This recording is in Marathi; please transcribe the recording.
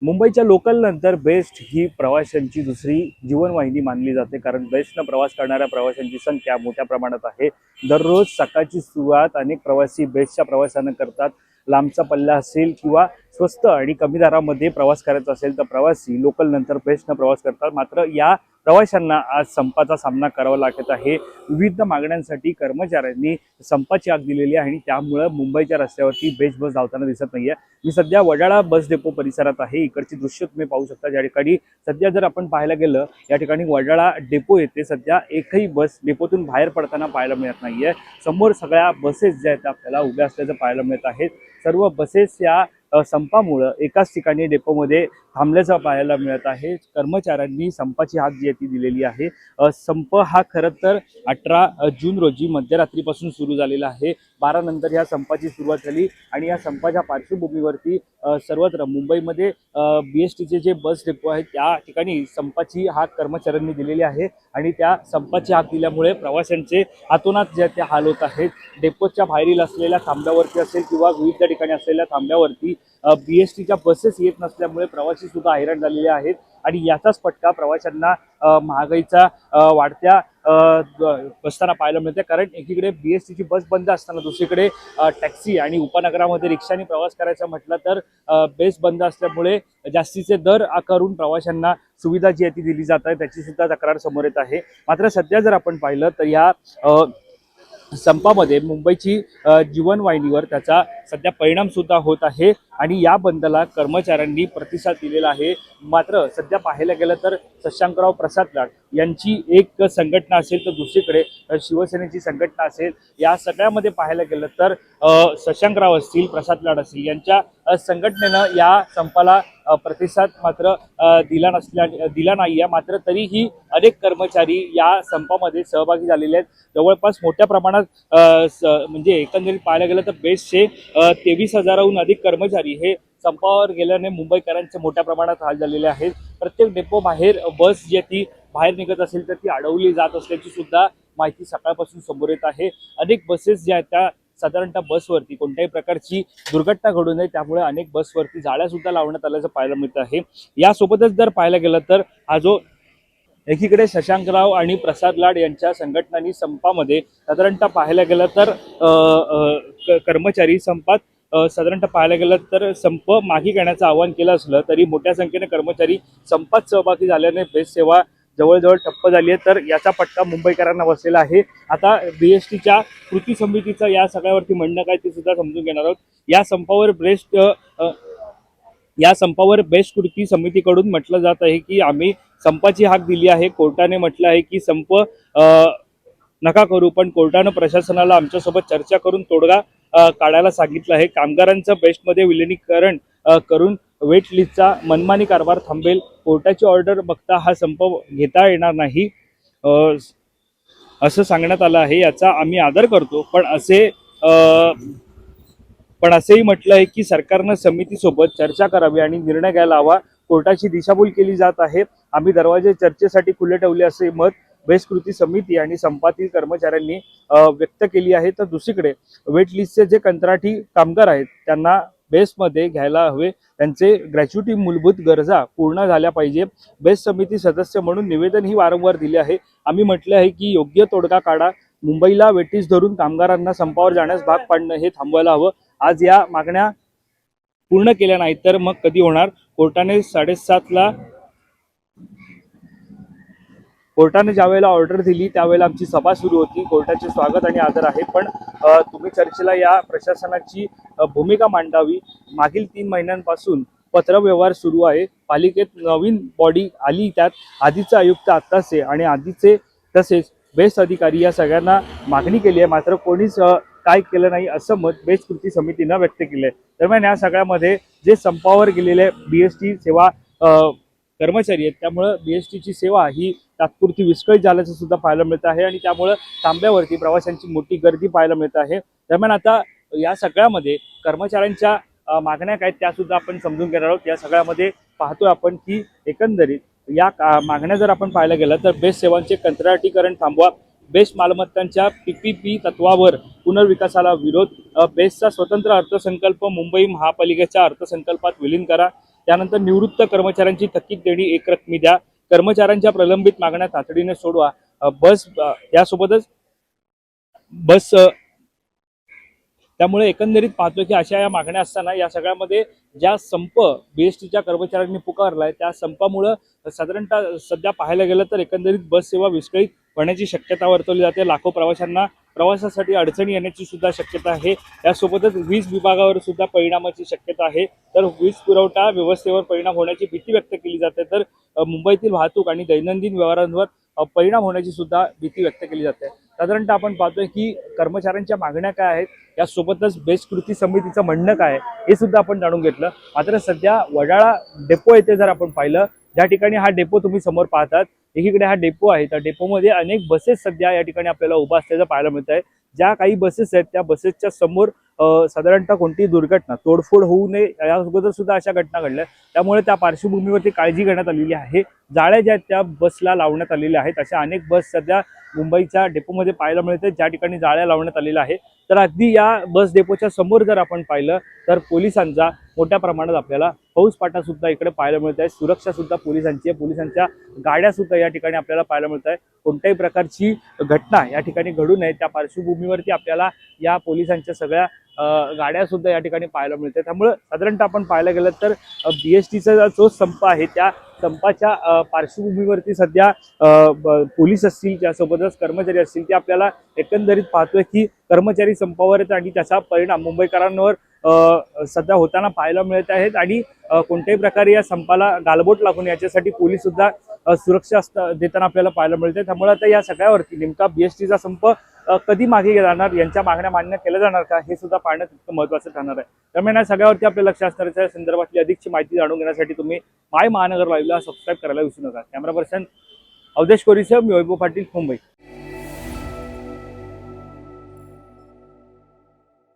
मुंबईच्या लोकल नंतर बेस्ट ही प्रवाशांची दुसरी जीवनवाहिनी मानली जाते, कारण बेस्टनं प्रवास करणाऱ्या प्रवाशांची संख्या मोठ्या प्रमाणात आहे। दररोज सकाळची सुरुवात अनेक प्रवासी बेस्टच्या प्रवासानं करतात। लांबचा पल्ला असेल किंवा स्वस्त आणि कमी दरामध्ये प्रवास करायचा असेल तर प्रवासी लोकल नंतर बेस्टनं प्रवास करतात। मात्र या प्रवाशांना आज संपाचा सामना करावा लागत आहे। विविध मागण्यांसाठी कर्मचाऱ्यांनी संपाची हाक दिलेली आहे आणि त्यामुळे मुंबईच्या रस्त्यावरती बेस्ट बस धावताना दिसत नाहीये। मी सध्या वडाळा बस डेपो परिसरात आहे। इकडची दृश्य तुम्ही पाहू शकता, ज्या ठिकाणी सध्या जर आपण पाहायला गेलं या ठिकाणी वडाळा डेपो येथे सध्या एकही बस डेपोतून बाहेर पडताना पाहायला मिळत नाहीये। समोर सगळ्या बसेस ज्या आहेत आपल्याला उभ्या असल्याचं पाहायला मिळत आहेत। सर्व बसेस या संपामुळे एकाच ठिकाणी डेपोमध्ये थांबल्याचं पाहायला मिळत आहे। कर्मचाऱ्यांनी संपाची हाक जी आहे ती दिलेली आहे। संप हा खरं तर 18 जून रोजी मध्यरात्रीपासून सुरू झालेला आहे। 12 नंतर या संपाची सुरुवात झाली आणि या संपाच्या पार्श्वभूमीवरती सर्वत्र मुंबईमध्ये BSTचे जे बस डेपो आहेत त्या ठिकाणी संपाची हाक कर्मचाऱ्यांनी दिलेली आहे आणि त्या संपाची हाक दिल्यामुळे प्रवाशांचे हातोनात जे ते हाल होत आहेत। डेपोच्या बाहेरील असलेल्या थांब्यावरती असेल किंवा विविध ठिकाणी असलेल्या थांब्यावरती BSTच्या बसेस येत नसल्यामुळे प्रवासी सुद्धा हैराण झालेले आहेत आणि याचाच फटका प्रवाशांना महागाईचा वाढत्या बसताना पाहायला मिळते। कारण एकीकडे BSTची बस बंद असताना दुसरीकडे टॅक्सी आणि उपनगरामध्ये रिक्षाने प्रवास करायचा म्हटलं तर बेस बंद असल्यामुळे जास्तीचे दर आकारून प्रवाशांना सुविधा जी आहे ती दिली जात आहे, त्याची सुद्धा तक्रार समोर येत आहे। मात्र सध्या जर आपण पाहिलं तर या संपामध्ये मुंबईची जीवनवाहिनीवर त्याचा सध्या परिणाम सुद्धा होत आहे आणि या बंदला कर्मचाऱ्यांनी प्रतिसाद दिलेला आहे। मात्र सध्या पाहायला गेलं तर शशांकराव प्रसाद लाड यांची एक संघटना असेल तर दुसरीकडे शिवसेनेची संघटना असेल, या सगळ्यामध्ये पाहायला गेलं तर शशांकराव असतील प्रसाद लाड असतील यांच्या संघटनेनं या संपाला प्रतिसाद मात्र दिला नाही आहे। मात्र तरीही अनेक कर्मचारी या संपामध्ये सहभागी झालेले आहेत। जवळपास मोठ्या प्रमाणात म्हणजे एकंदरीत पाहायला गेलं तर बेस्टचे 23,000हून अधिक कर्मचारी हे संपावर गेल्याने मुंबईकरांचे मोठ्या प्रमाणात हाल झालेले आहेत। प्रत्येक डेपो बाहेर बस जी ती बाहेर निघत असेल तर ती अडवली जात असल्याची सुद्धा माहिती सकाळपासून समोर येत आहे। अनेक बसेस ज्या आहेत त्या साधारणतः बसवरती कोणत्याही प्रकारची दुर्घटना घडू नये त्यामुळे अनेक बसवरती जाळ्या सुद्धा लावण्यात आल्याचं पाहायला मिळत आहे। यासोबतच जर पाहायला गेलं तर हा जो एकीकडे शशांकराव आणि प्रसाद लाड यांच्या संघटनांनी संपामध्ये साधारणतः पाहायला गेलं तर कर्मचारी संपात साधारणतः पाहायला गेलं तर संप मागे घेण्याचं आवाहन केलं असलं तरी मोठ्या संख्येने कर्मचारी संपात सहभागी झाल्याने बेस्ट सेवा जवळजवळ ठप्प झाली आहे। तर याचा फटका मुंबईकरांना बसलेला आहे। आता BSTच्या कृती समितीचं या सगळ्यावरती म्हणणं काय ते सुद्धा समजून घेणार आहोत। या संपावर बेस्ट कृती समितीकडून म्हटलं जात आहे की आम्ही संपाची हाक दिली आहे। कोर्टाने म्हटलं आहे की संप नका करू, पण कोर्टानं प्रशासनाला आमच्यासोबत चर्चा करून तोडगा काढायला सांगितलं आहे। कामगारांचं बेस्टमध्ये विलिनीकरण करून वेट लिस्टचा मनमानी कारभार थांबेल। कोर्टाची ऑर्डर बघता हा संप घेता येणार नाही असं सांगण्यात आलं आहे। याचा आम्ही आदर करतो, पण असेही म्हटलं आहे की सरकारनं समितीसोबत चर्चा करावी आणि निर्णय घ्यायला हवा। कोर्टाची दिशाभूल केली जात आहे। आम्ही दरवाजे चर्चेसाठी खुले ठेवले असे मत बेस्ट कृती समिती आणि संपातील कर्मचाऱ्यांनी व्यक्त केली आहे। तर दुसरीकडे वेट लिस्टचे जे कंत्राटी कामगार आहेत त्यांना बेस्टमध्ये घ्यायला हवे, त्यांचे ग्रॅच्युटी मूलभूत गरजा पूर्ण झाल्या पाहिजे। बेस्ट समिती सदस्य म्हणून निवेदन ही वारंवार दिले आहे। आम्ही म्हटले आहे की योग्य तोडगा काढा, मुंबईला वेटीस धरून कामगारांना संपावर जाण्यास भाग पाडणं हे थांबवायला हवं। आज या मागण्या पूर्ण केल्या नाहीत तर मग कधी होणार? कोर्टाने ज्यावेळेला ऑर्डर दिली त्यावेळेला आमची सभा सुरू होती। कोर्टाचे स्वागत आणि आदर आहे, पण तुम्ही चर्चेला या प्रशासनाची भूमिका मांडावी। मागील 3 महिन्यांपासून पत्रव्यवहार सुरू आहे। पालिकेत नवीन बॉडी आली, त्यात आधीचे आयुक्त आत्ताचे आणि आधीचे तसेच बेस्ट अधिकारी या सगळ्यांना मागणी केली आहे, मात्र कोणीच काय केलं नाही असं मत बेस्ट कृती समितीनं व्यक्त केलंय। दरम्यान या सगळ्यामध्ये जे संपावर गेलेले BST सेवा कर्मचारी आहेत त्यामुळे BSTची सेवा ही तात्पुरती विस्कळीत झाल्याचं सुद्धा पाहायला मिळत आहे आणि त्यामुळे तांब्यावरती प्रवाशांची मोठी गर्दी पाहायला मिळत आहे। दरम्यान आता या सगळ्यामध्ये कर्मचाऱ्यांच्या मागण्या काय त्या सुद्धा आपण समजून घेणार आहोत। या सगळ्यामध्ये पाहतोय आपण की एकंदरीत या मागण्या जर आपण पाहायला गेलं तर बेस्ट सेवांचे कंत्राटीकरण थांबवा, बेस्ट मालमत्तांच्या PPP तत्वावर पुनर्विकासाला विरोध, बेस्टचा स्वतंत्र अर्थसंकल्प मुंबई महापालिकेच्या अर्थसंकल्पात विलीन करा, त्यानंतर निवृत्त कर्मचाऱ्यांची थकीत देणी एकरकमी द्या, कर्मचाऱ्यांच्या प्रलंबित मागण्या तातडीने सोडवा, यासोबतच बस त्यामुळे एकंदरीत पाहतो की अशा या मागण्या असताना या सगळ्यामध्ये ज्या संप बीएसटीच्या कर्मचाऱ्यांनी पुकारलाय त्या संपामुळे साधारणतः सध्या पाहायला गेलं तर एकंदरीत बस सेवा विस्कळीत होण्याची शक्यता वर्तवली जाते। लाखो प्रवाशांना प्रवासासाठी अडचणी येण्याची सुद्धा शक्यता आहे। यासोबतच वीज विभागावर सुद्धा परिणामाची शक्यता आहे। तर वीज पुरवठा व्यवस्थेवर परिणाम होण्याची भीती व्यक्त केली जाते। तर मुंबईतील वाहतूक आणि दैनंदिन व्यवहारांवर परिणाम होण्याची सुद्धा भीती व्यक्त केली जाते। साधारणतः आपण पाहतोय की कर्मचाऱ्यांच्या मागण्या काय आहेत, यासोबतच बेस्ट कृती समितीचं म्हणणं काय आहे हे सुद्धा आपण जाणून घेतलं। मात्र सध्या वडाळा डेपो येथे जर आपण पाहिलं, ज्या ठिकाणी हा डेपो तुम्ही समोर पाहतात, एकीकडे हा डेपो आहे, त्या डेपोमध्ये अनेक बसेस सध्या या ठिकाणी आपल्याला उभा असल्याचं पाहायला मिळत आहे। ज्या काही बसेस आहेत त्या बसेसच्या समोर साधारणतः कोणतीही दुर्घटना तोडफोड होऊ नये या अगोदर सुद्धा अशा घटना घडल्या, त्यामुळे त्या पार्श्वभूमीवरती काळजी घेण्यात आलेली आहे। जाळ्या ज्या आहेत त्या बसला लावण्यात आलेल्या आहेत। अशा अनेक बस सध्या मुंबईच्या डेपोमध्ये पाहायला मिळते ज्या ठिकाणी जाळ्या लावण्यात आलेल्या आहे। तर अगदी या बस डेपोच्या समोर जर आपण पाहिलं तर पोलिसांचा मोठ्या प्रमाणात आपल्याला फौजफाटा सुद्धा इकडे पाहायला मिळत आहे। सुरक्षा सुद्धा पोलिसांची आहे, पोलिसांच्या गाड्या सुद्धा या ठिकाणी आपल्याला पाहायला मिळत आहे। कोणत्याही प्रकारची घटना या ठिकाणी घडू नये त्या पार्श्वभूमीवरती आपल्याला या पोलिसांच्या सगळ्या गाड्या सुद्धा या ठिकाणी पाहायला मिळतात। त्यामुळे साधारणतः आपण पाहायला गेलं तर बीएसटीचा जो संप आहे त्या संपाच्या पार्श्वभूमीवरती सध्या पोलीस असतील त्यासोबतच कर्मचारी असतील ते आपल्याला एकंदरीत पाहतोय की कर्मचारी संपावर आहेत आणि त्याचा परिणाम मुंबईकरांवर सध्या होताना पाहायला मिळत आहेत। आणि कोणत्याही प्रकारे या संपाला गालबोट लागून याच्यासाठी पोलीस सुद्धा सुरक्षा देताना आपल्याला पाहायला मिळते। त्यामुळे आता या सगळ्यावरती नेमका बीएसटीचा संप कधी मागे जाणार, यांच्या मागण्या मान्य केल्या जाणार का हे सुद्धा पाहण्यात इतकं महत्त्वाचं ठरणार आहे। त्यामुळे या सगळ्यावरती आपलं लक्ष असणार आहे। संदर्भातली अधिकची माहिती जाणून घेण्यासाठी तुम्ही माय महानगर लाईव्हला सबस्क्राईब करायला विसरू नका। कॅमेरा पर्सन अवधेश कोरीसह मी वैभव पाटील, मुंबई।